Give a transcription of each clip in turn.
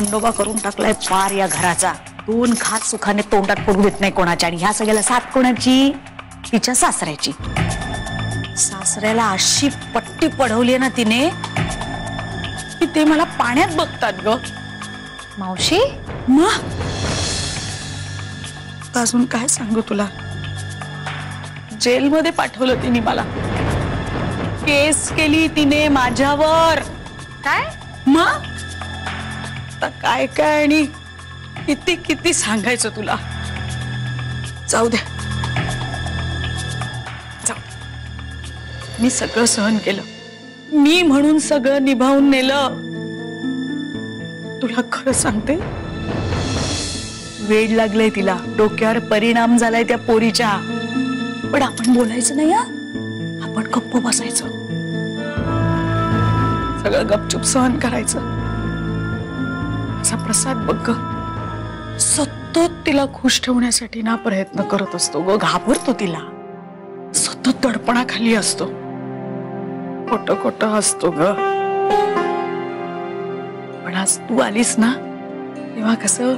खंडोबा करून टाकलाय पार या घराचा। दोन खास सुखाने तोंडात पडू देत नाही कोणाच्या, आणि ह्या सगळ्याला साथ कोणाची? तिच्या सासऱ्याची। सासऱ्याला अशी पट्टी पडवली ना तिने की ते मला पाण्यात बघतात ग। मावशी मग अजून काय सांगू तुला? जेलमध्ये पाठवलं तिने मला, केस केली तिने माझ्यावर। काय? मग आता काय काय आणि किती किती सांगायचं तुला। जाऊ दे, जाऊ दे। मी सगळं सहन केलं, मी म्हणून सगळं निभावून नेलं। तुला खरं सांगते, वेड लागलंय तिला, डोक्यावर परिणाम झालाय त्या पोरीच्या। पण आपण बोलायचं नाही, आपण गप्प बसायचं, सगळं गपचूप सहन करायचं। असा प्रसाद बघ, सतत तिला खुश ठेवण्यासाठी ना प्रयत्न करत असतो ग, घाबरतो तिला, सतत दडपणाखाली असतो, खोटं खोटं असतो ग। पण आज तू आलीस ना तेव्हा कसं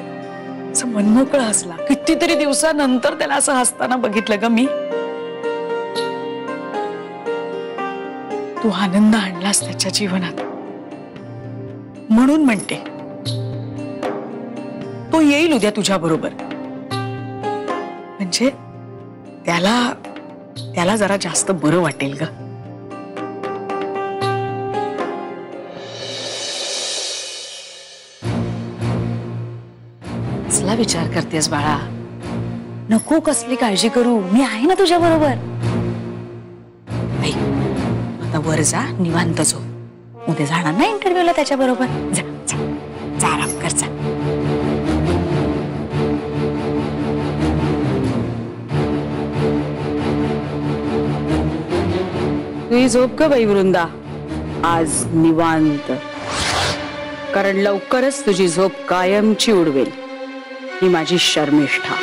मनमोकळं हसला। कितीतरी दिवसानंतर त्याला असं हसताना बघितलं ग मी। तू आनंद आणलास त्याच्या जीवनात, म्हणून म्हणते तो येईल उद्या तुझ्या बरोबर, म्हणजे त्याला जरा जास्त बरं वाटेल ग। कसला विचार करतेस बाळा? नको कसली काळजी करू, मी आहे ना तुझ्या बरोबर। आता वर जा, निवांत झोप, उद्या जाणार ना इंटरव्ह्यूला त्याच्या बरोबर। जा जा जा, आराम कर जा। तुझी झोप ग बाई वृंदा, आज निवांत, कारण लवकरच तुझी झोप कायमची उडवेल ही माझी शर्मिष्ठा।